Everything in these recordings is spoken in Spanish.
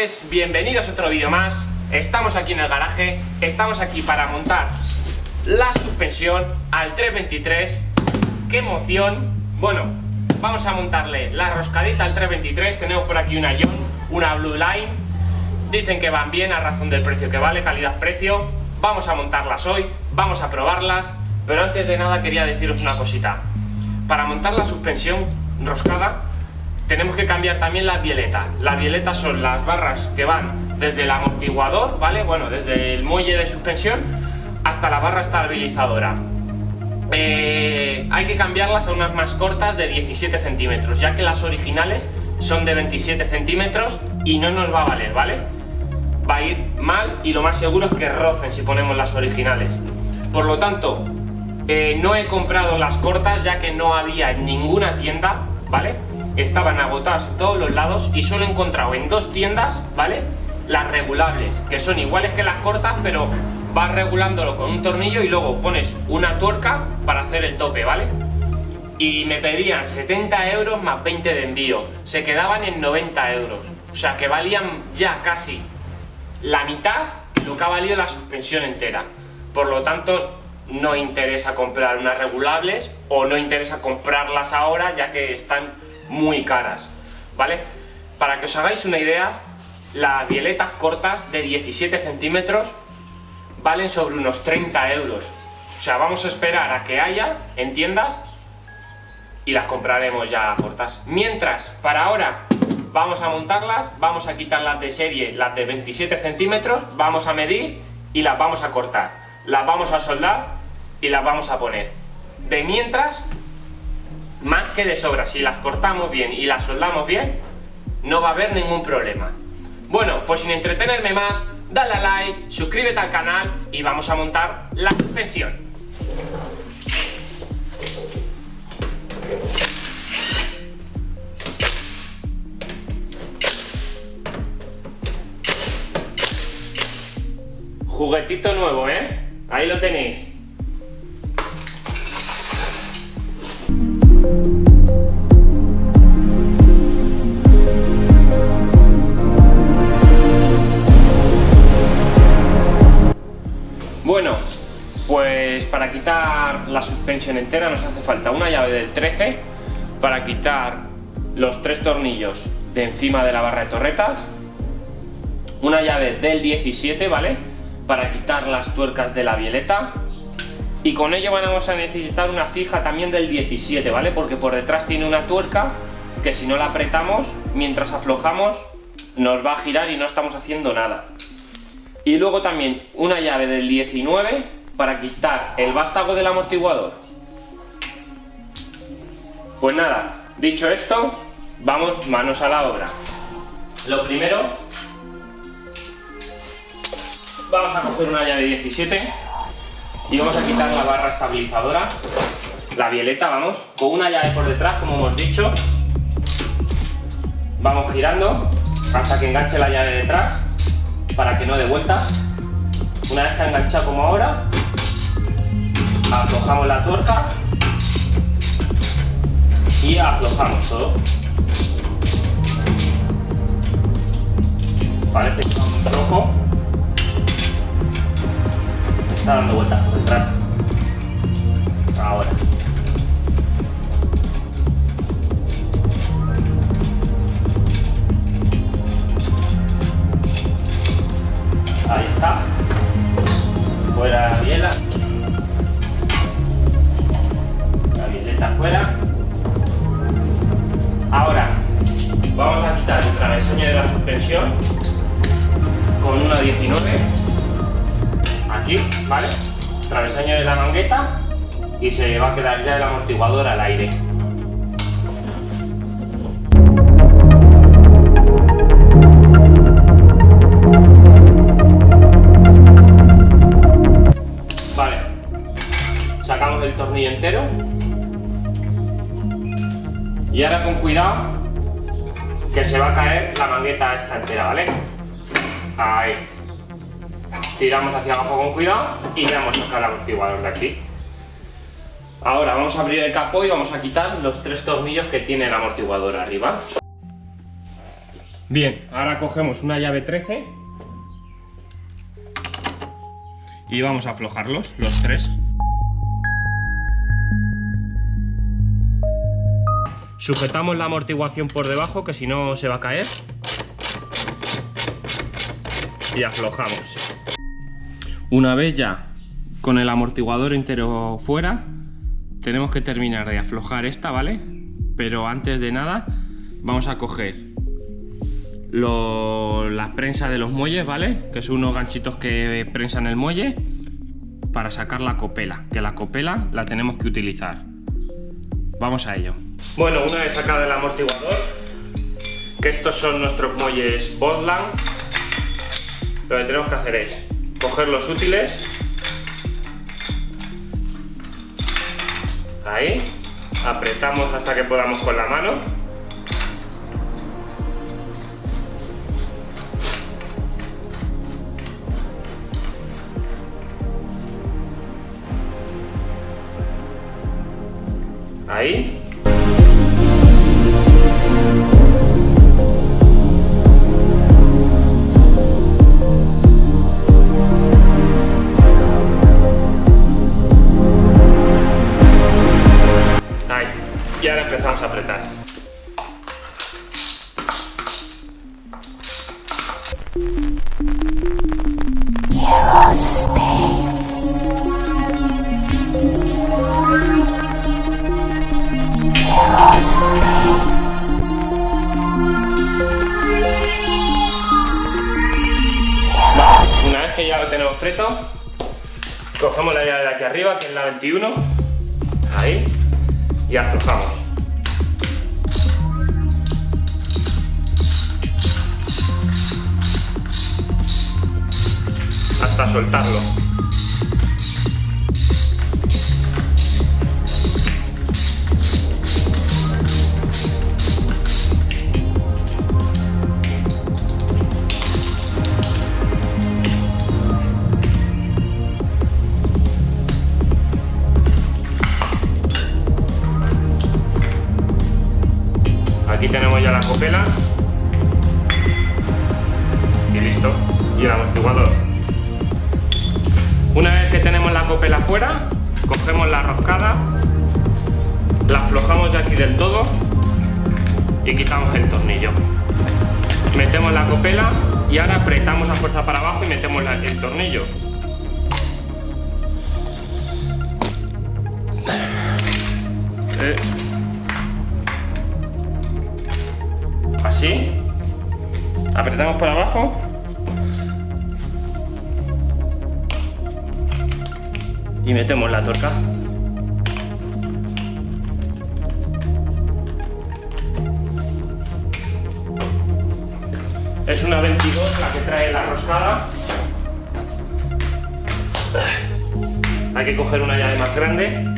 chavales, bienvenidos a otro vídeo más. Estamos aquí en el garaje, estamos aquí para montar la suspensión al 323. ¡Qué emoción! Bueno, vamos a montarle la roscadita al 323. Tenemos por aquí una John, una Blue Line. Dicen que van bien a razón del precio que vale, calidad-precio. Vamos a montarlas hoy, vamos a probarlas. Pero antes de nada quería deciros una cosita. Para montar la suspensión roscada tenemos que cambiar también las bieletas. Las bieletas son las barras que van desde el amortiguador, ¿vale? Bueno, desde el muelle de suspensión hasta la barra estabilizadora. Hay que cambiarlas a unas más cortas de 17 centímetros, ya que las originales son de 27 centímetros y no nos va a valer, ¿vale? Va a ir mal y lo más seguro es que rocen si ponemos las originales. Por lo tanto, no he comprado las cortas ya que no había en ninguna tienda, ¿vale? Estaban agotadas en todos los lados y solo he encontrado en dos tiendas, ¿vale? Las regulables, que son iguales que las cortas, pero vas regulándolo con un tornillo y luego pones una tuerca para hacer el tope, ¿vale? Y me pedían 70 euros más 20 de envío, se quedaban en 90 euros, o sea que valían ya casi la mitad de lo que ha valido la suspensión entera. Por lo tanto, no interesa comprar unas regulables o no interesa comprarlas ahora ya que están muy caras, ¿vale? Para que os hagáis una idea, las bieletas cortas de 17 centímetros valen sobre unos 30 euros. O sea, vamos a esperar a que haya en tiendas y las compraremos ya cortas. Mientras, para ahora, vamos a montarlas, vamos a quitarlas de serie, las de 27 centímetros, vamos a medir y las vamos a cortar. Las vamos a soldar y las vamos a poner. De mientras, más que de sobra, si las cortamos bien y las soldamos bien, no va a haber ningún problema. Bueno, pues sin entretenerme más, dale a like, suscríbete al canal y vamos a montar la suspensión. Juguetito nuevo, ¿eh? Ahí lo tenéis. Bueno, pues para quitar la suspensión entera nos hace falta una llave del 13 para quitar los 3 tornillos de encima de la barra de torretas, una llave del 17, ¿vale? Para quitar las tuercas de la bieleta, y con ello vamos a necesitar una fija también del 17, ¿vale? Porque por detrás tiene una tuerca que si no la apretamos, mientras aflojamos, nos va a girar y no estamos haciendo nada. Y luego también una llave del 19 para quitar el vástago del amortiguador. Pues nada, dicho esto, vamos manos a la obra. Lo primero, vamos a coger una llave 17 y vamos a quitar la barra estabilizadora, la bieleta, vamos, con una llave por detrás, como hemos dicho. Vamos girando hasta que enganche la llave detrás, para que no dé vuelta. Una vez que ha enganchado como ahora, aflojamos la tuerca y aflojamos todo. Parece que está un flojo, está dando vueltas por detrás. Ahora ahí está, fuera la biela, la bieleta fuera. Ahora vamos a quitar el travesaño de la suspensión con una 19, aquí, ¿vale? Travesaño de la mangueta y se va a quedar ya el amortiguador al aire. Sacamos el tornillo entero y ahora con cuidado que se va a caer la mangueta esta entera, ¿vale? Ahí. Tiramos hacia abajo con cuidado y ya hemos sacado el amortiguador de aquí. Ahora vamos a abrir el capó y vamos a quitar los 3 tornillos que tiene el amortiguador arriba. Bien, ahora cogemos una llave 13 y vamos a aflojarlos, los tres. Sujetamos la amortiguación por debajo, que si no se va a caer. Y aflojamos. Una vez ya con el amortiguador entero fuera, tenemos que terminar de aflojar esta, ¿vale? Pero antes de nada, vamos a coger la prensa de los muelles, ¿vale? Que son unos ganchitos que prensan el muelle para sacar la copela, que la copela la tenemos que utilizar. Vamos a ello. Bueno, una vez sacado el amortiguador, que estos son nuestros muelles Botland, lo que tenemos que hacer es coger los útiles, ahí, apretamos hasta que podamos con la mano, ahí. Ahí. Y ahora empezamos a apretar. Vale, una vez que ya lo tenemos preto, cogemos la llave de aquí arriba, que es la 21, ahí, y aflojamos. Hasta soltarlo. Aquí tenemos ya la copela y listo, y el amortiguador. Una vez que tenemos la copela fuera, cogemos la roscada, la aflojamos de aquí del todo y quitamos el tornillo. Metemos la copela y ahora apretamos a fuerza para abajo y metemos el tornillo. Así, apretamos por abajo y metemos la tuerca. Es una 22 la que trae la roscada. Hay que coger una llave más grande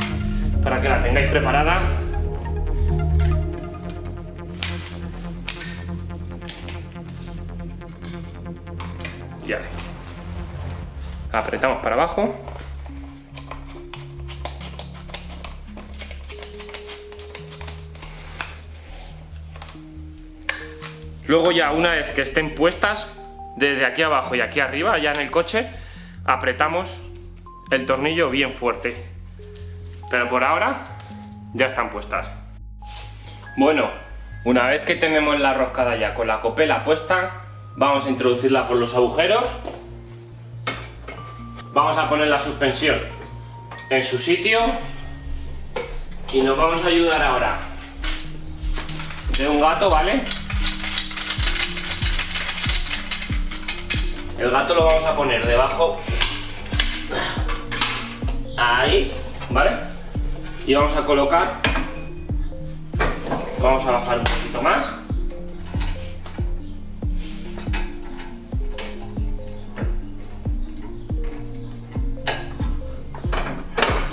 para que la tengáis preparada. Ya. Apretamos para abajo. Luego ya una vez que estén puestas, desde aquí abajo y aquí arriba, ya en el coche, apretamos el tornillo bien fuerte. Pero por ahora ya están puestas. Bueno, una vez que tenemos la roscada ya con la copela puesta, vamos a introducirla por los agujeros. Vamos a poner la suspensión en su sitio y nos vamos a ayudar ahora de un gato, ¿vale? El gato lo vamos a poner debajo, ahí, ¿vale? Y vamos a colocar, vamos a bajar un poquito más.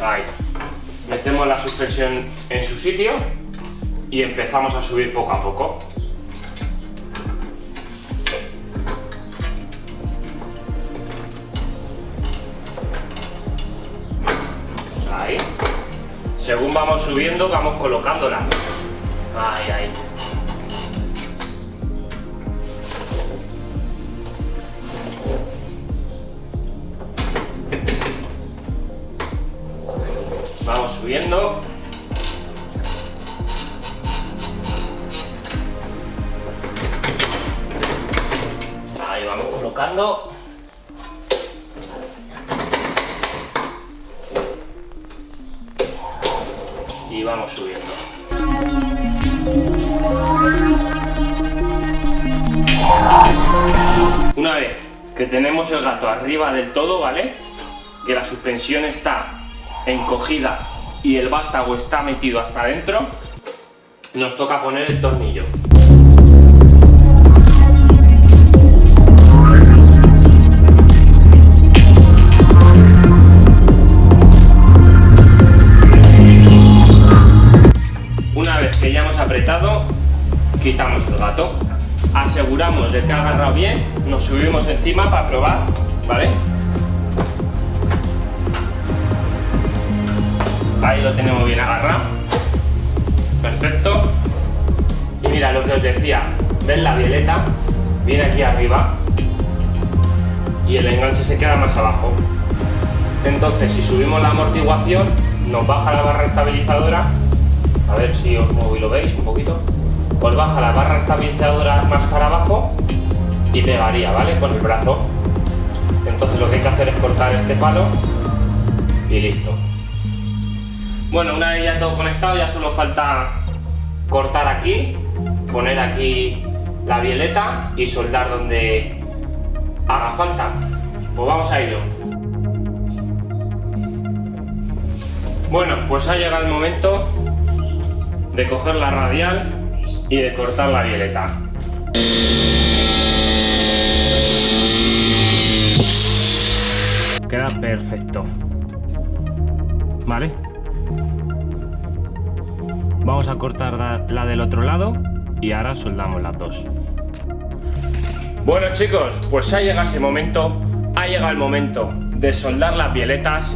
Ahí. Metemos la suspensión en su sitio y empezamos a subir poco a poco. Ahí. Según vamos subiendo, vamos colocándola. Ahí, ahí. subiendo. Ahí vamos colocando. Y vamos subiendo. Una vez que tenemos el gato arriba del todo, ¿vale? Que la suspensión está encogida y el vástago está metido hasta adentro, nos toca poner el tornillo. Una vez que ya hemos apretado, quitamos el gato, aseguramos de que ha agarrado bien, nos subimos encima para probar, ¿vale? Ahí lo tenemos bien agarrado, perfecto. Y mira lo que os decía, ¿ves la bieleta? Viene aquí arriba y el enganche se queda más abajo. Entonces, si subimos la amortiguación, nos baja la barra estabilizadora. A ver si os muevo y lo veis un poquito. Os baja la barra estabilizadora más para abajo y pegaría, ¿vale? Con el brazo. Entonces lo que hay que hacer es cortar este palo y listo. Bueno, una vez ya todo conectado, ya solo falta cortar aquí, poner aquí la bieleta y soldar donde haga falta. Pues vamos a ello. Bueno, pues ha llegado el momento de coger la radial y de cortar la bieleta. Queda perfecto. ¿Vale? Vamos a cortar la del otro lado y ahora soldamos las dos. Bueno chicos, pues ha llegado ese momento. Ha llegado el momento de soldar las bieletas.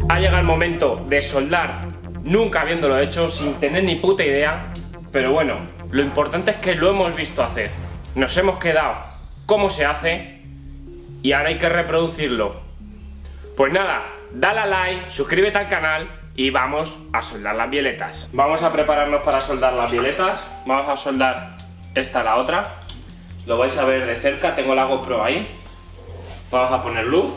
Ha llegado el momento de soldar nunca habiéndolo hecho, sin tener ni puta idea. Pero bueno, lo importante es que lo hemos visto hacer. Nos hemos quedado cómo se hace y ahora hay que reproducirlo. Pues nada, dale a like, suscríbete al canal y vamos a soldar las bieletas. Vamos a prepararnos para soldar las bieletas. Vamos a soldar esta a la otra. Lo vais a ver de cerca, tengo la GoPro ahí. Vamos a poner luz.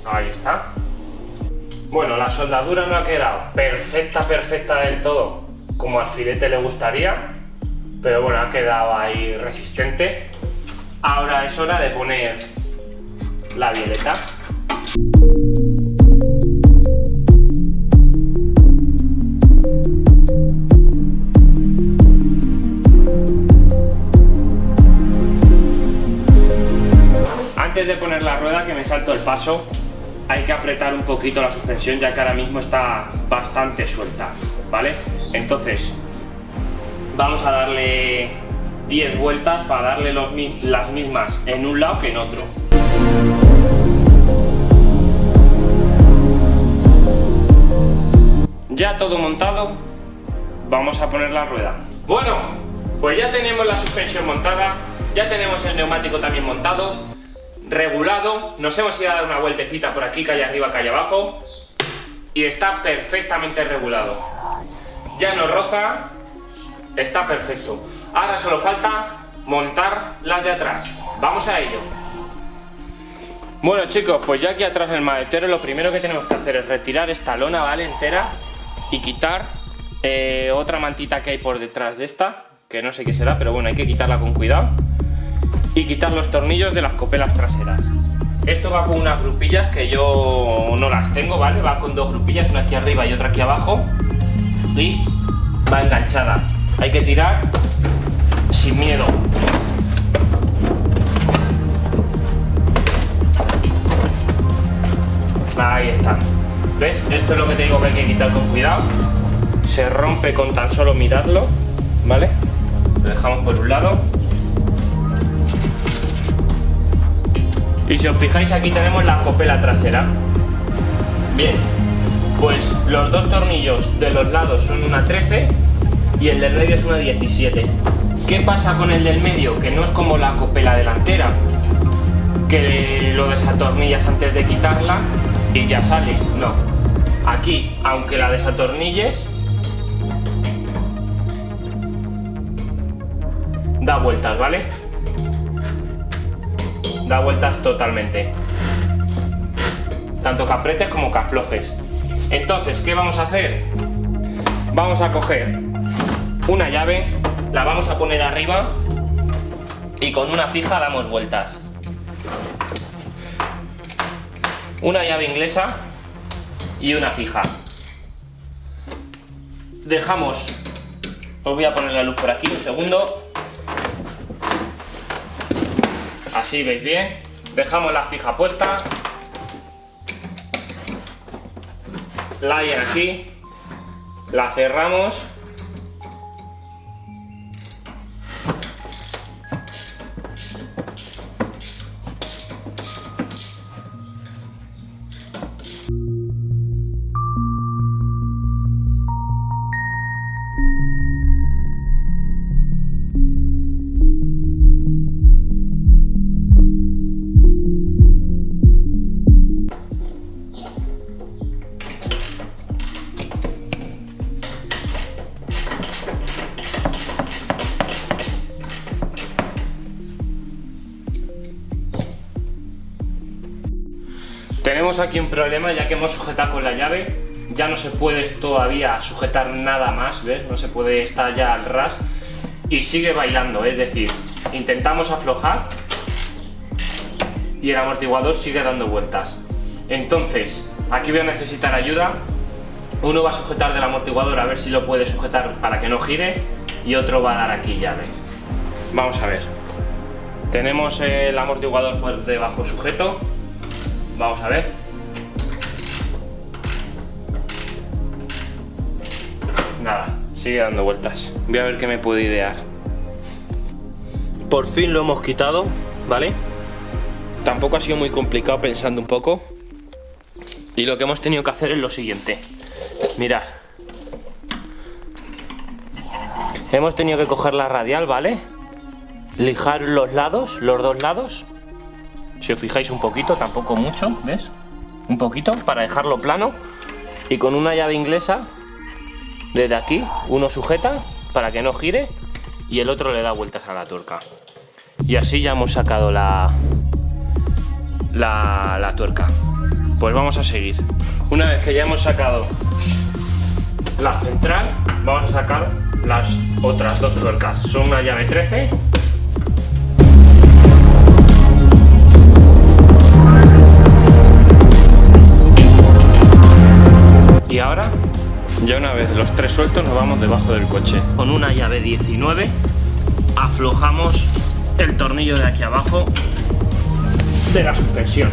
Ahí está. Bueno, la soldadura no ha quedado perfecta del todo, como al filete le gustaría, pero bueno, ha quedado ahí resistente. Ahora es hora de poner la bieleta. Antes de poner la rueda, que me salto el paso, hay que apretar un poquito la suspensión, ya que ahora mismo está bastante suelta, ¿vale? Entonces vamos a darle 10 vueltas para darle las mismas en un lado que en otro. Ya todo montado, vamos a poner la rueda. Bueno, pues ya tenemos la suspensión montada, ya tenemos el neumático también montado, regulado, nos hemos ido a dar una vueltecita por aquí, calle arriba, calle abajo, y está perfectamente regulado. Ya no roza, está perfecto. Ahora solo falta montar las de atrás. Vamos a ello. Bueno chicos, pues ya aquí atrás en el maletero lo primero que tenemos que hacer es retirar esta lona, ¿vale? Entera, y quitar otra mantita que hay por detrás de esta, que no sé qué será, pero bueno, hay que quitarla con cuidado. Y quitar los tornillos de las copelas traseras. Esto va con unas grupillas que yo no las tengo, ¿vale? Va con dos grupillas, una aquí arriba y otra aquí abajo, y va enganchada. Hay que tirar sin miedo. Ahí está. ¿Ves? Esto es lo que te digo, que hay que quitar con cuidado. Se rompe con tan solo mirarlo, ¿vale? Lo dejamos por un lado. Y si os fijáis, aquí tenemos la copela trasera. Bien, pues los dos tornillos de los lados son una 13 y el del medio es una 17. ¿Qué pasa con el del medio? Que no es como la copela delantera, que lo desatornillas antes de quitarla y ya sale. No, aquí, aunque la desatornilles, da vueltas, ¿vale? Da vueltas totalmente, tanto que aprietes como que aflojes. Entonces, ¿qué vamos a hacer? Vamos a coger una llave, la vamos a poner arriba y con una fija damos vueltas. Una llave inglesa y una fija. Dejamos, os voy a poner la luz por aquí un segundo. Así veis bien. Dejamos la fija puesta. La hay aquí. La cerramos. Tenemos aquí un problema, ya que hemos sujetado con la llave, ya no se puede todavía sujetar nada más, ¿ves? No se puede estar ya al ras y sigue bailando, es decir, intentamos aflojar y el amortiguador sigue dando vueltas. Entonces, aquí voy a necesitar ayuda. Uno va a sujetar del amortiguador a ver si lo puede sujetar para que no gire y otro va a dar aquí llaves. Vamos a ver. Tenemos el amortiguador por debajo sujeto. Vamos a ver. Nada, sigue dando vueltas. Voy a ver qué me puedo idear. Por fin lo hemos quitado, ¿vale? Tampoco ha sido muy complicado pensando un poco. Y lo que hemos tenido que hacer es lo siguiente. Mirad. Hemos tenido que coger la radial, ¿vale? Lijar los lados, los dos lados. Si os fijáis un poquito, tampoco mucho, ¿ves? Un poquito para dejarlo plano. Y con una llave inglesa, desde aquí, uno sujeta para que no gire y el otro le da vueltas a la tuerca. Y así ya hemos sacado la tuerca. Pues vamos a seguir. Una vez que ya hemos sacado la central, vamos a sacar las otras dos tuercas. Son una llave 13. Y ahora, ya una vez los tres sueltos, nos vamos debajo del coche. Con una llave 19 aflojamos el tornillo de aquí abajo de la suspensión.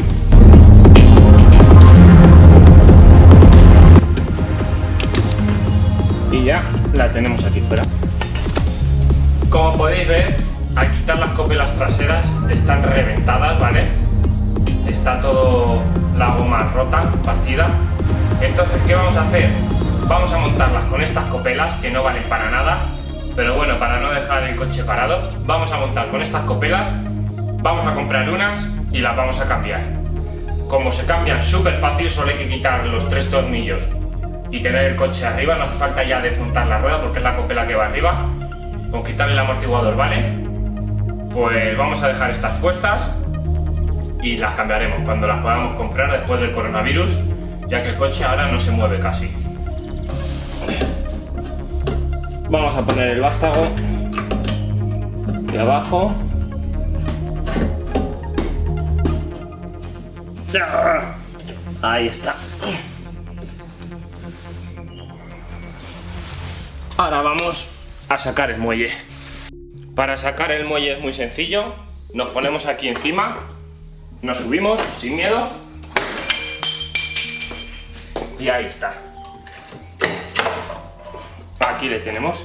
Y ya la tenemos aquí fuera. Como podéis ver, al quitar las copelas traseras están reventadas, ¿vale? Está todo la goma rota, partida. Entonces, ¿qué vamos a hacer? Vamos a montarlas con estas copelas que no valen para nada, pero bueno, para no dejar el coche parado, vamos a montar con estas copelas, vamos a comprar unas y las vamos a cambiar. Como se cambian súper fácil, solo hay que quitar los tres tornillos y tener el coche arriba, no hace falta ya desmontar la rueda porque es la copela que va arriba, con quitar el amortiguador, ¿vale? Pues vamos a dejar estas puestas y las cambiaremos cuando las podamos comprar después del coronavirus, ya que el coche ahora no se mueve casi. Vamos a poner el vástago de abajo. Ahí está. Ahora vamos a sacar el muelle. Para sacar el muelle es muy sencillo. Nos ponemos aquí encima, nos subimos sin miedo y ahí está. Aquí le tenemos,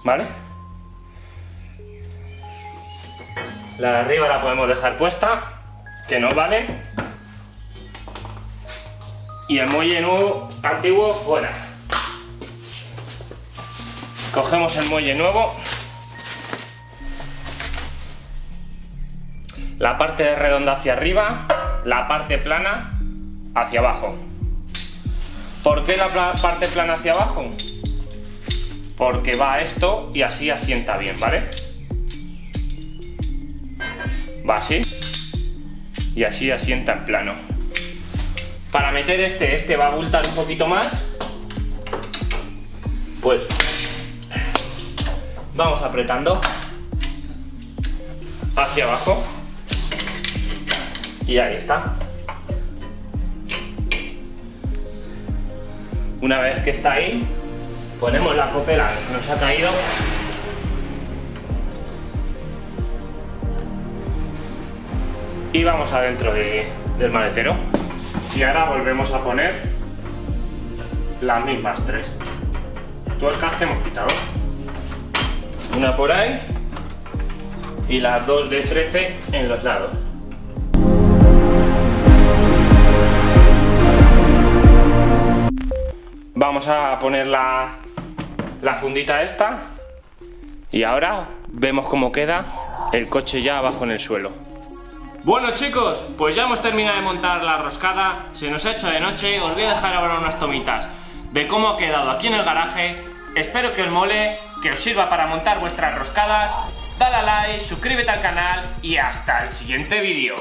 ¿vale? La de arriba la podemos dejar puesta, que nos vale. Y el muelle nuevo, antiguo, fuera. Cogemos el muelle nuevo. La parte de redonda hacia arriba, la parte plana hacia abajo. ¿Por qué la parte plana hacia abajo? Porque va esto y así asienta bien, ¿vale? Va así y así asienta en plano. Para meter este va a abultar un poquito más, pues vamos apretando hacia abajo y ahí está. Una vez que está ahí, ponemos la copela que nos ha caído y vamos adentro del maletero. Y ahora volvemos a poner las mismas tres tuercas que hemos quitado. Una por ahí y las dos de 13 en los lados. Vamos a poner la fundita esta y ahora vemos cómo queda el coche ya abajo en el suelo. Bueno chicos, pues ya hemos terminado de montar la roscada, se nos ha hecho de noche, os voy a dejar ahora unas tomitas de cómo ha quedado aquí en el garaje. Espero que os mole, que os sirva para montar vuestras roscadas. Dale a like, suscríbete al canal y hasta el siguiente vídeo.